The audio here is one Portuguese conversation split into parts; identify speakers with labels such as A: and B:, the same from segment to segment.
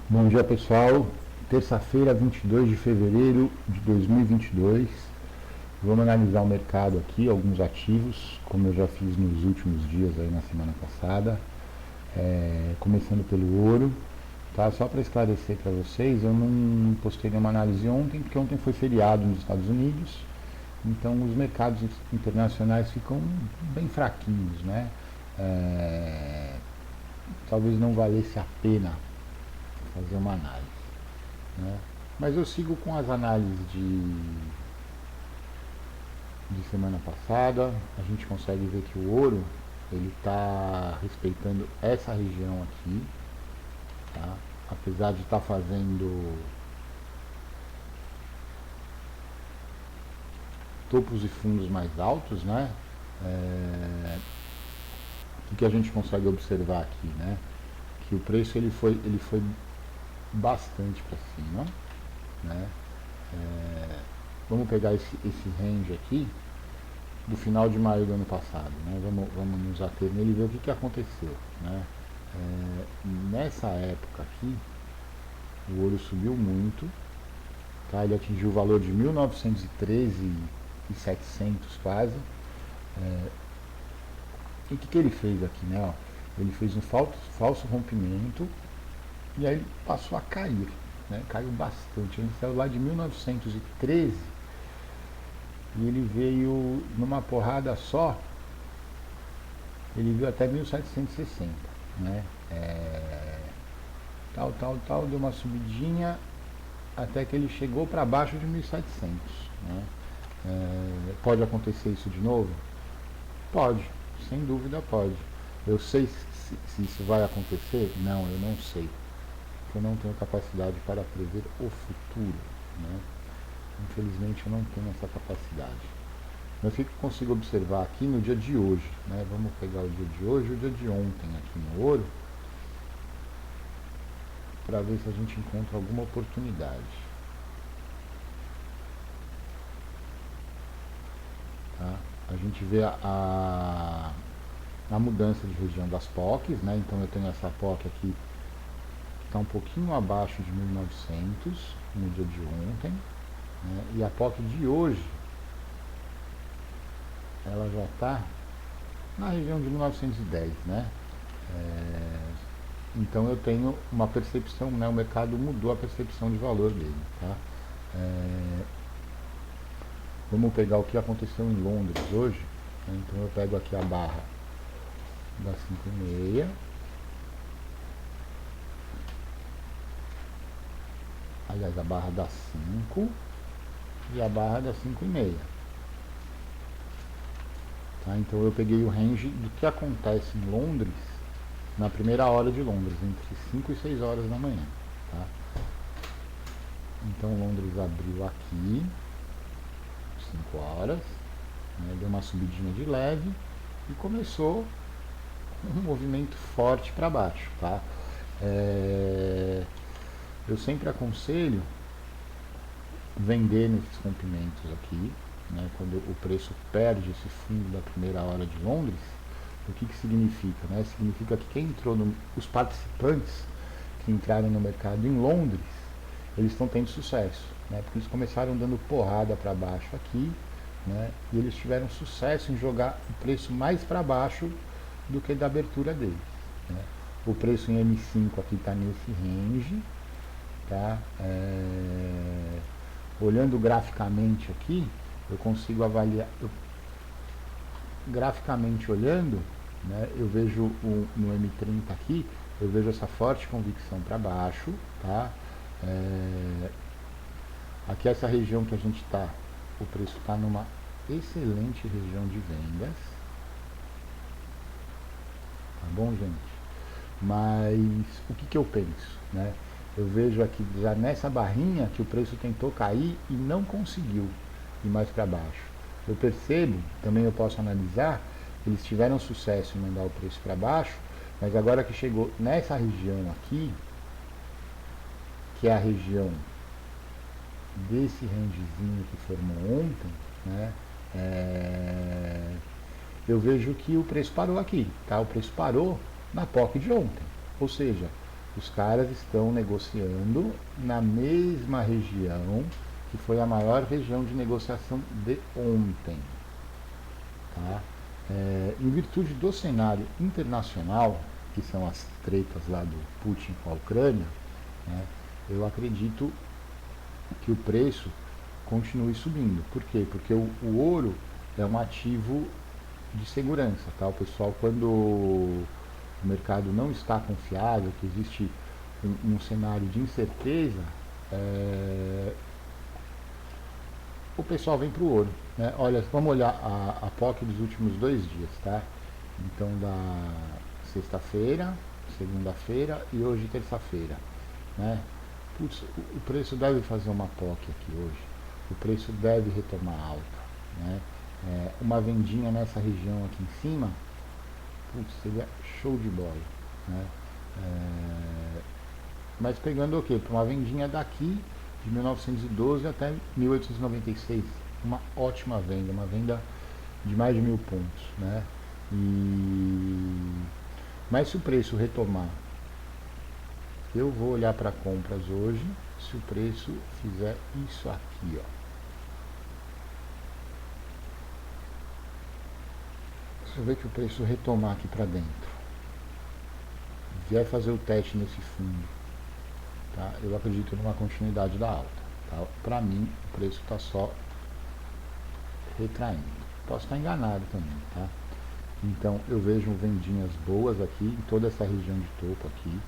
A: Bom dia, pessoal. Terça-feira, 22 de fevereiro de 2022. Vamos analisar o mercado aqui, alguns ativos, como eu já fiz nos últimos dias aí na semana passada. Começando pelo ouro. Tá? Só para esclarecer para vocês, eu não postei nenhuma análise ontem, porque ontem foi feriado nos Estados Unidos. Então os mercados internacionais ficam bem fraquinhos, né? Talvez não valesse a pena fazer uma análise, né? Mas eu sigo com as análises de semana passada. A gente consegue ver que o ouro ele está respeitando essa região aqui, tá? Apesar de estar fazendo topos e fundos mais altos, né? O que a gente consegue observar aqui, né? Que o preço ele foi bastante para cima, né? Vamos pegar esse range aqui do final de maio do ano passado, né? Vamos nos ater nele e ver o que aconteceu, né? Nessa época aqui, o ouro subiu muito, tá? Ele atingiu o valor de 1913,700 quase. E o que ele fez aqui, né? Ó, ele fez um falso rompimento e aí ele passou a cair, né? Caiu bastante. Ele saiu lá de 1913 e ele veio numa porrada só, ele veio até 1760, né? Tal, deu uma subidinha até que ele chegou para baixo de 1700, né? Pode acontecer isso de novo? Pode, sem dúvida pode. Eu sei se isso vai acontecer? Não, eu não sei. Porque eu não tenho capacidade para prever o futuro, né? Infelizmente eu não tenho essa capacidade. Mas o que eu consigo observar aqui no dia de hoje, né? Vamos pegar o dia de hoje e o dia de ontem aqui no ouro, para ver se a gente encontra alguma oportunidade. Tá? A gente vê a mudança de região das POCs, né? Então eu tenho essa POC aqui que está um pouquinho abaixo de 1900 no dia de ontem, né? E a POC de hoje ela já está na região de 1910, né? Então eu tenho uma percepção, né? O mercado mudou a percepção de valor dele, tá? Vamos pegar o que aconteceu em Londres hoje, né? Então eu pego aqui a barra da 5,6, aliás, a barra da 5 e a barra da 5,6. Tá? Então eu peguei o range do que acontece em Londres na primeira hora de Londres, entre 5 e 6 horas da manhã. Tá? Então Londres abriu aqui, 5 horas, né? Deu uma subidinha de leve e começou um movimento forte para baixo. Tá? Eu sempre aconselho vender nesses rompimentos aqui, né? Quando o preço perde esse fundo da primeira hora de Londres. O que significa? Né? Significa que quem entrou os participantes que entraram no mercado em Londres, eles estão tendo sucesso, né? Porque eles começaram dando porrada para baixo aqui, né? E eles tiveram sucesso em jogar o preço mais para baixo do que da abertura deles, né? O preço em M5 aqui está nesse range, tá? Olhando graficamente aqui, eu consigo avaliar, graficamente olhando, né, eu vejo no M30 aqui, eu vejo essa forte convicção para baixo, tá? Aqui essa região que a gente está, o preço está numa excelente região de vendas, tá bom, gente? Mas o que eu penso, né? Eu vejo aqui já nessa barrinha que o preço tentou cair e não conseguiu ir mais para baixo. Eu percebo, também eu posso analisar, eles tiveram sucesso em mandar o preço para baixo, mas agora que chegou nessa região aqui, que é a região desse rangezinho que formou ontem, né, eu vejo que o preço parou aqui, tá? O preço parou na POC de ontem, ou seja, Os caras estão negociando na mesma região que foi a maior região de negociação de ontem. Tá? Em virtude do cenário internacional, que são as tretas lá do Putin com a Ucrânia, né, eu acredito que o preço continue subindo. Por quê? Porque o ouro é um ativo de segurança. Tá? O pessoal, quando o mercado não está confiável, que existe um cenário de incerteza, o pessoal vem para o ouro. Né? Olha, vamos olhar a POC dos últimos 2 dias, tá? Então, da sexta-feira, segunda-feira e hoje terça-feira, né? Putz, o preço deve fazer uma POC aqui hoje. O preço deve retomar alta, né? Uma vendinha nessa região aqui em cima, putz, seria show de bola, né? Mas pegando o quê? Para uma vendinha daqui de 1912 até 1896, uma ótima venda, uma venda de mais de 1.000 pontos, né? Mas se o preço retomar, eu vou olhar para compras hoje, se o preço fizer isso aqui, ó. Se eu ver que o preço retomar aqui para dentro, vier fazer o teste nesse fundo, tá? Eu acredito numa continuidade da alta. Tá? Para mim, o preço está só retraindo. Posso estar enganado também, tá? Então, eu vejo vendinhas boas aqui, em toda essa região de topo aqui.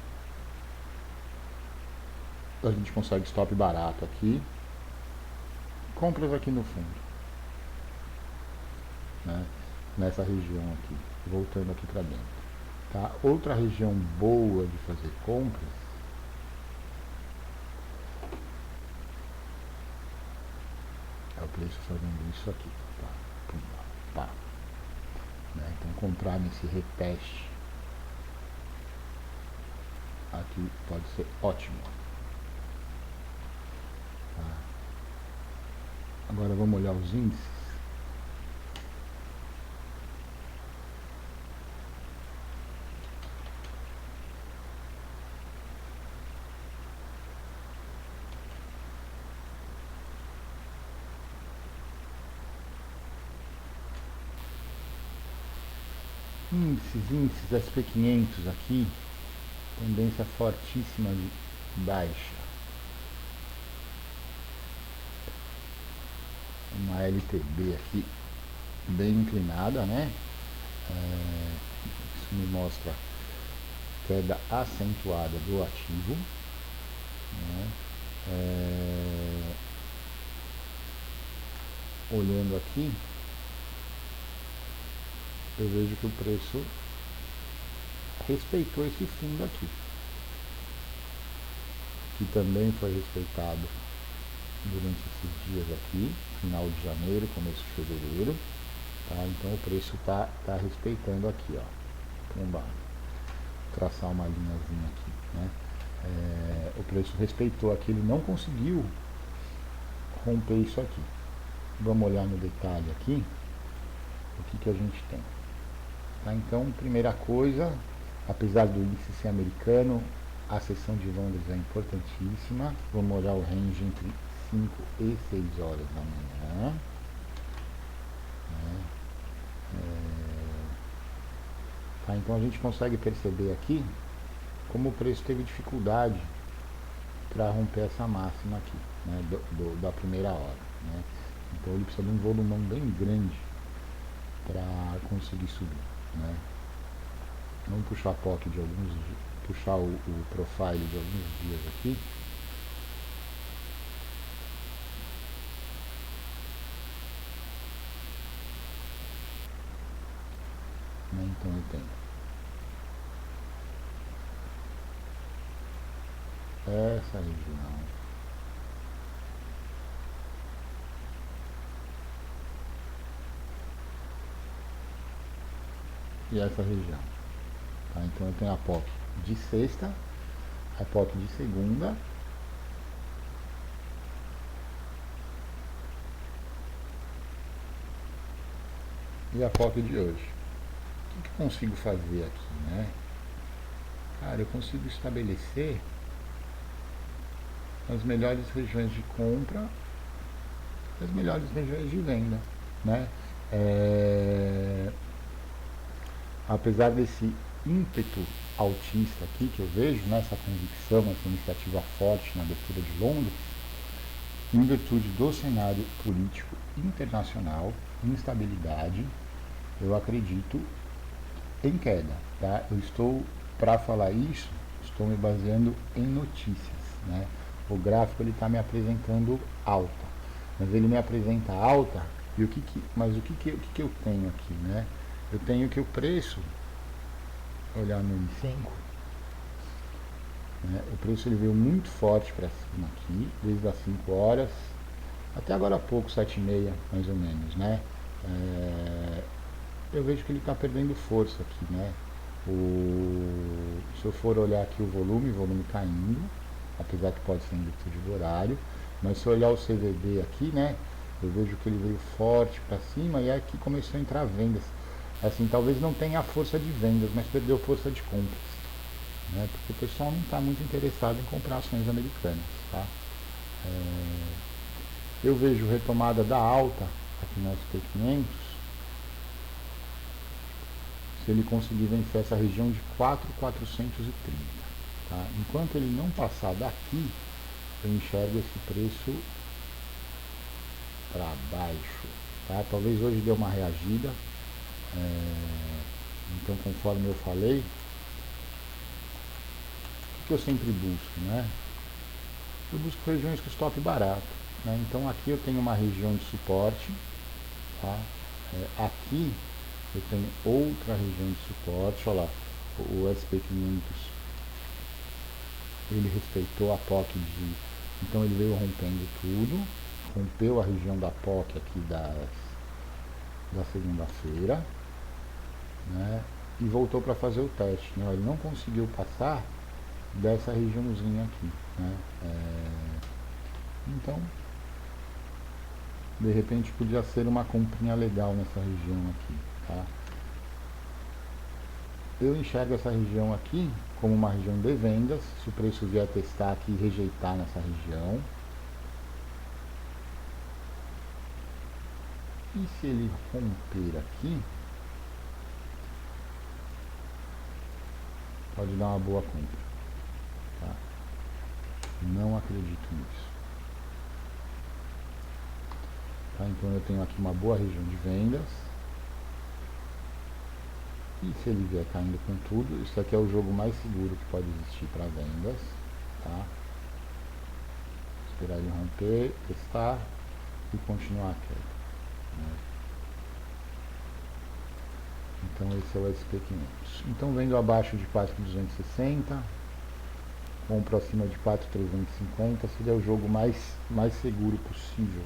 A: A gente consegue stop barato aqui. Compras aqui no fundo, né? Nessa região aqui, voltando aqui para dentro. Tá? Outra região boa de fazer compras é o preço fazendo isso aqui, tá? Pum, pá. Né? Então, comprar nesse reteste aqui pode ser ótimo. Tá? Agora vamos olhar os índices. Índices SP500 aqui, tendência fortíssima de baixa. Uma LTB aqui bem inclinada, né? Isso me mostra queda acentuada do ativo, né? Olhando aqui, eu vejo que o preço respeitou esse fundo aqui, que também foi respeitado durante esses dias aqui, final de janeiro, começo de fevereiro, tá? Então o preço tá respeitando aqui, ó. Vamos traçar uma linhazinha aqui, né? O preço respeitou aqui, ele não conseguiu romper isso aqui. Vamos olhar no detalhe aqui o que a gente tem. Tá? Então, primeira coisa, apesar do índice ser americano, a sessão de Londres é importantíssima. Vamos olhar o range entre 5 e 6 horas da manhã. Tá? Então a gente consegue perceber aqui como o preço teve dificuldade para romper essa máxima aqui, né, da primeira hora. Né? Então ele precisa de um volumão bem grande para conseguir subir. Né? Vamos puxar a POC de alguns dias, puxar o profile de alguns dias aqui. Né? Então eu tenho essa região, e essa região. Tá? Então eu tenho a POC de sexta, a POC de segunda, e a POC de hoje. O que eu consigo fazer aqui, né? cara, eu consigo estabelecer as melhores regiões de compra, as melhores regiões de venda, né? Apesar desse ímpeto altista aqui que eu vejo, né, essa convicção, essa iniciativa forte na abertura de Londres, em virtude do cenário político internacional, instabilidade, eu acredito em queda. Tá? Eu estou, para falar isso, estou me baseando em notícias. Né? O gráfico está me apresentando alta, mas ele me apresenta alta, e mas o que eu tenho aqui? Né? Eu tenho que o preço, olhar no M5, né, o preço ele veio muito forte para cima aqui, desde as 5 horas, até agora há pouco, 7h30 mais ou menos, né? Eu vejo que ele está perdendo força aqui, né? Se eu for olhar aqui o volume caindo, apesar que pode ser em virtude do horário, mas se eu olhar o CVB aqui, né? Eu vejo que ele veio forte para cima e aqui começou a entrar vendas. Assim, talvez não tenha a força de vendas, mas perdeu força de compras, né? Porque o pessoal não está muito interessado em comprar ações americanas, tá? Eu vejo retomada da alta aqui no SP500, se ele conseguir vencer essa região de 4.430. Tá? Enquanto ele não passar daqui, eu enxergo esse preço para baixo. Tá? Talvez hoje dê uma reagida. Então, conforme eu falei, o que eu sempre busco? Né? Eu busco regiões com stop barato. Né? Então, aqui eu tenho uma região de suporte. Tá? Aqui eu tenho outra região de suporte. Olha lá, o SP500 ele respeitou a POC de... Então ele veio rompendo tudo, rompeu a região da POC aqui da segunda-feira, né? E voltou para fazer o teste. Né? Ele não conseguiu passar dessa regiãozinha aqui. Né? Então, de repente podia ser uma comprinha legal nessa região aqui. Tá? Eu enxergo essa região aqui como uma região de vendas, se o preço vier testar aqui e rejeitar nessa região. E se ele romper aqui, pode dar uma boa compra. Tá? Não acredito nisso. Tá? Então eu tenho aqui uma boa região de vendas. E se ele vier caindo com tudo, isso aqui é o jogo mais seguro que pode existir para vendas. Tá? Esperar ele romper, testar e continuar a queda. Né? Então esse é o SP500. Então vendo abaixo de 4.260, compro acima de 4.350, seria o jogo mais seguro possível.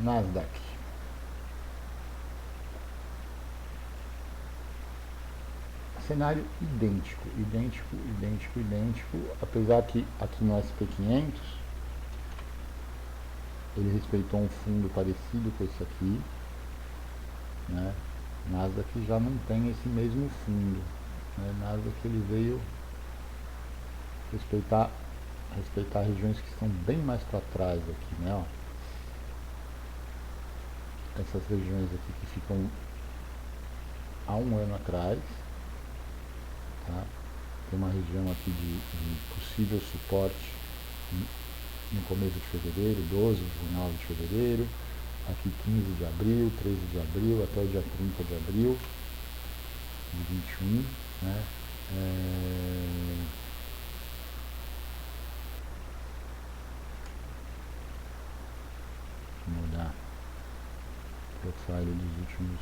A: Nasdaq. Cenário idêntico, apesar que aqui no SP500 ele respeitou um fundo parecido com esse aqui, né? Nasdaq já não tem esse mesmo fundo, né? Nasdaq ele veio respeitar regiões que estão bem mais para trás aqui, né? Ó. Essas regiões aqui que ficam há um ano atrás. Tá? Tem uma região aqui de possível suporte no começo de fevereiro, 12, 19 de fevereiro, aqui 15 de abril, 13 de abril, até o dia 30 de abril de 21. Né? Vou mudar o profile dos últimos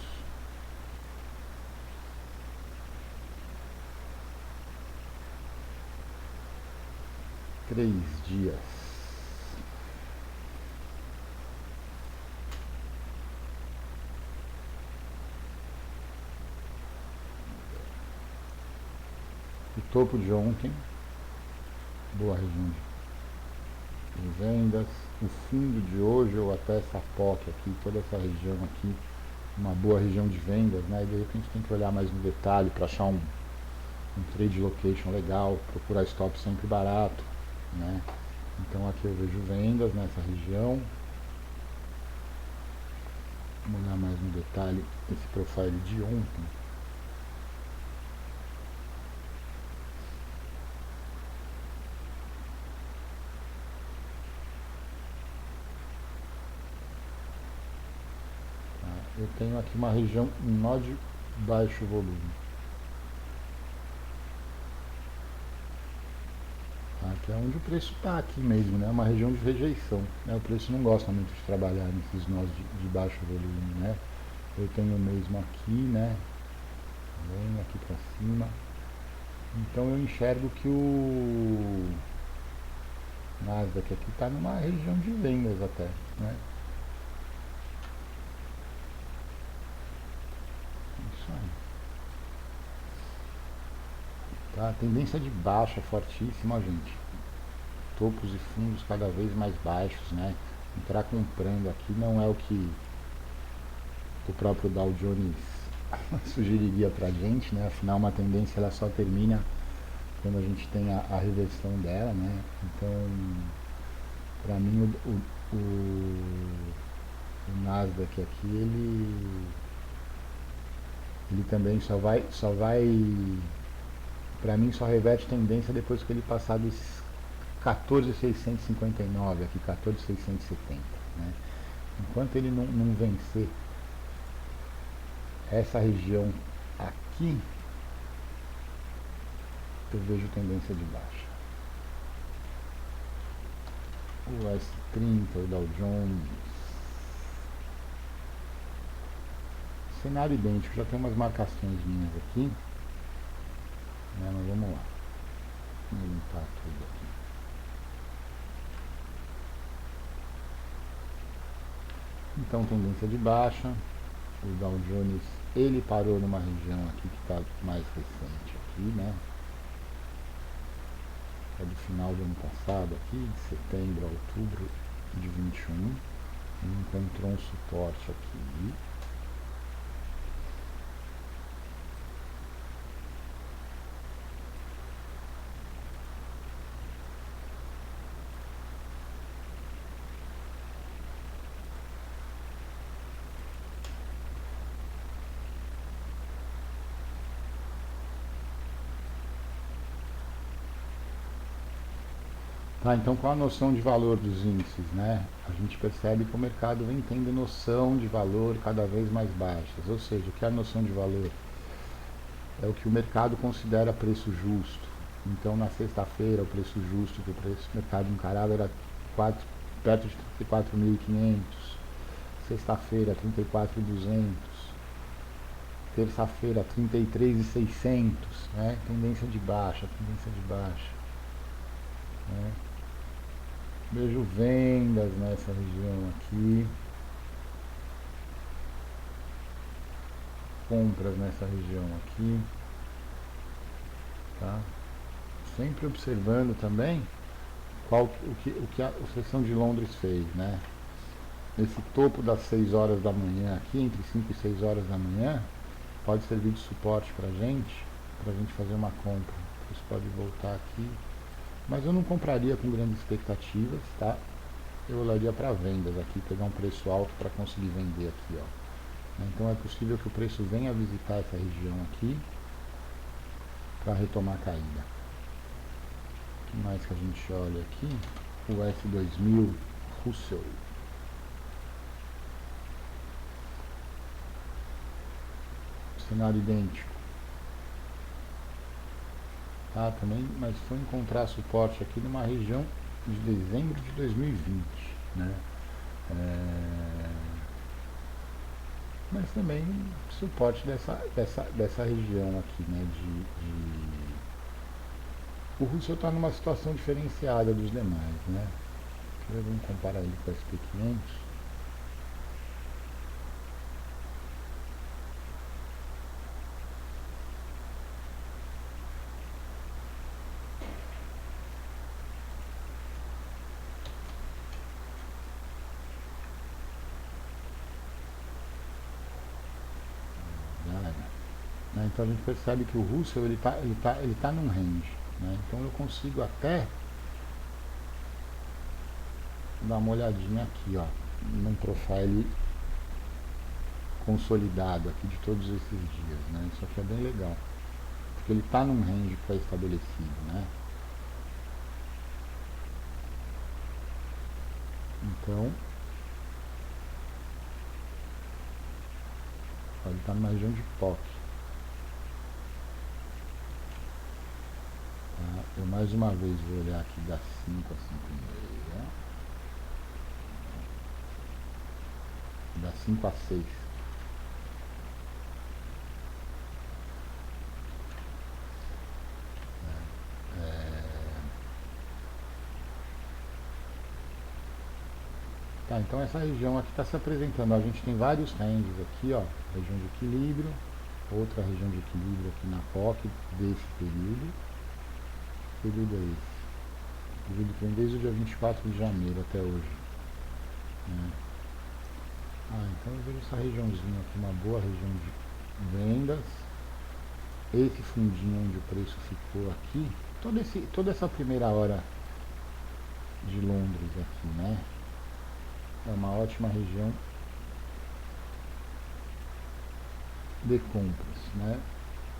A: 3 dias. O topo de ontem, boa região de vendas. O fundo de hoje, ou até essa POC aqui, toda essa região aqui, uma boa região de vendas, né? E de repente tem que olhar mais no detalhe para achar um trade location legal, procurar stop sempre barato, né? Então aqui eu vejo vendas nessa região. Vamos olhar mais no detalhe esse profile de ontem. Tá? Eu tenho aqui uma região em nó de baixo volume. Tá? Que é onde o preço está aqui mesmo, né? Uma região de rejeição. Né? O preço não gosta muito de trabalhar nesses nós de baixo volume, né? Eu tenho mesmo aqui, né? Vem aqui para cima. Então eu enxergo que o Nasdaq aqui está numa região de vendas até, né? Isso aí. Tá? Tendência de baixa fortíssima, gente. Topos e fundos cada vez mais baixos, né? Entrar comprando aqui não é o que o próprio Dow Jones sugeriria pra gente, né? Afinal, uma tendência ela só termina quando a gente tem a reversão dela, né? Então, para mim, o Nasdaq aqui, ele também só vai, para mim, só reverte tendência depois que ele passar desses 14.659 aqui, 14.670, né? Enquanto ele não vencer essa região aqui, eu vejo tendência de baixa. O S30, o Dow Jones. Cenário idêntico, já tem umas marcações minhas aqui, né, mas vamos lá. Vou limpar tudo aqui. Então, tendência de baixa. O Dow Jones, ele parou numa região aqui que está mais recente aqui, né? É do final do ano passado aqui, de setembro a outubro de 21. Ele encontrou um suporte aqui. Tá, então qual a noção de valor dos índices, né? A gente percebe que o mercado vem tendo noção de valor cada vez mais baixas, ou seja, o que é a noção de valor? É o que o mercado considera preço justo. Então na sexta-feira o preço justo que o mercado encarava era perto de 34.500, sexta-feira 34.200, terça-feira 33.600, né? Tendência de baixa, né? Vejo vendas nessa região aqui, compras nessa região aqui, tá? Sempre observando também o que a sessão de Londres fez, né? Esse topo das 6 horas da manhã aqui, entre 5 e 6 horas da manhã, pode servir de suporte pra gente fazer uma compra. Você pode voltar aqui, mas eu não compraria com grandes expectativas, tá? Eu olharia para vendas aqui, pegar um preço alto para conseguir vender aqui, ó. Então é possível que o preço venha visitar essa região aqui para retomar a caída. O que mais que a gente olha aqui? O S2000 Russell. Cenário idêntico. Tá, também, mas foi encontrar suporte aqui numa região de dezembro de 2020, né? Mas também suporte dessa região aqui, né? O Russell está numa situação diferenciada dos demais, né? Vamos comparar ele com o SP500. né? Então a gente percebe que o Russell ele tá num range, né? Então eu consigo até dar uma olhadinha aqui, ó, num profile consolidado aqui de todos esses dias, né? Isso aqui é bem legal, porque ele está num range pré-estabelecido, né? Então, ele está numa região de POC. Tá? Eu mais uma vez vou olhar aqui das 5 a 5h30, das 5 a 6. Tá, então essa região aqui está se apresentando. A gente tem vários ranges aqui, ó, região de equilíbrio, outra região de equilíbrio aqui na POC desse período. Que período é esse? Período que vem desde o dia 24 de janeiro até hoje, né? Então eu vejo essa regiãozinha aqui, uma boa região de vendas. Esse fundinho onde o preço ficou aqui, toda essa primeira hora de Londres aqui, né? É uma ótima região de compras, né?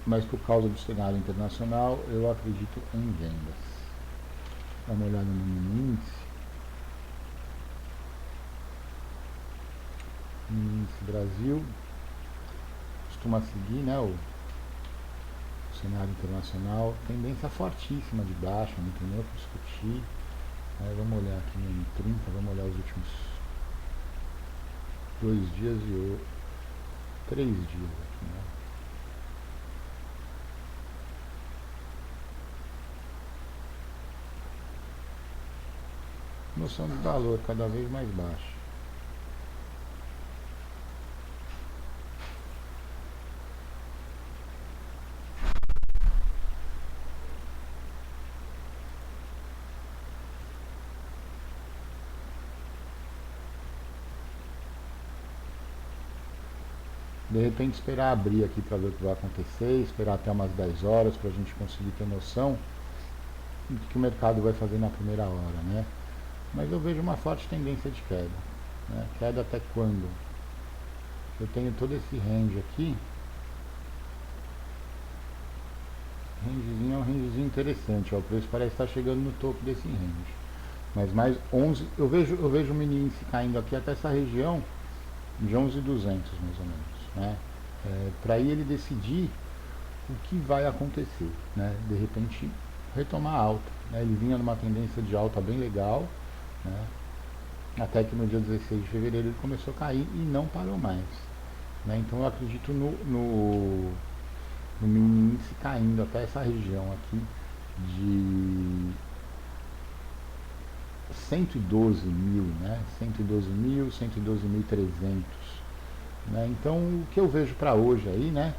A: Mas por causa do cenário internacional, eu acredito em vendas. Dá uma olhada no mini índice. Mini índice Brasil costuma seguir, né, o cenário internacional, tendência fortíssima de baixa, não tem nem o que discutir. Vamos olhar aqui no M30, vamos olhar os últimos 2 dias e 3 dias aqui, né? Noção de valor cada vez mais baixa. De repente esperar abrir aqui para ver o que vai acontecer, esperar até umas 10 horas para a gente conseguir ter noção do que o mercado vai fazer na primeira hora, né? Mas eu vejo uma forte tendência de queda, né? Queda até quando? Eu tenho todo esse range aqui. Rangezinho é um rangezinho interessante, ó, o preço parece estar chegando no topo desse range. Mas mais 11, eu vejo o mini índice caindo aqui até essa região de 11.200 mais ou menos, né? Para aí ele decidir o que vai acontecer, né? De repente retomar alta, né? Ele vinha numa tendência de alta bem legal, né? Até que no dia 16 de fevereiro ele começou a cair e não parou mais, né? Então eu acredito no mini índice caindo até essa região aqui de 112 mil, né? 112.000, 112.300, né? Então o que eu vejo para hoje aí, né?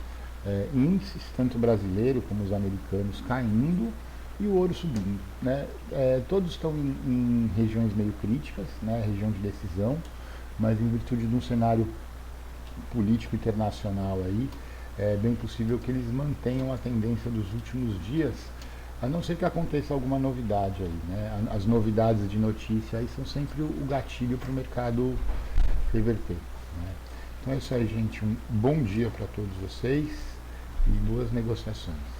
A: Índices tanto brasileiro como os americanos caindo e o ouro subindo, né? Todos estão em regiões meio críticas, né? Região de decisão, mas em virtude de um cenário político internacional aí, é bem possível que eles mantenham a tendência dos últimos dias, a não ser que aconteça alguma novidade aí, né? As novidades de notícia aí são sempre o gatilho para o mercado reverter, né? Então é isso aí, gente. Um bom dia para todos vocês e boas negociações.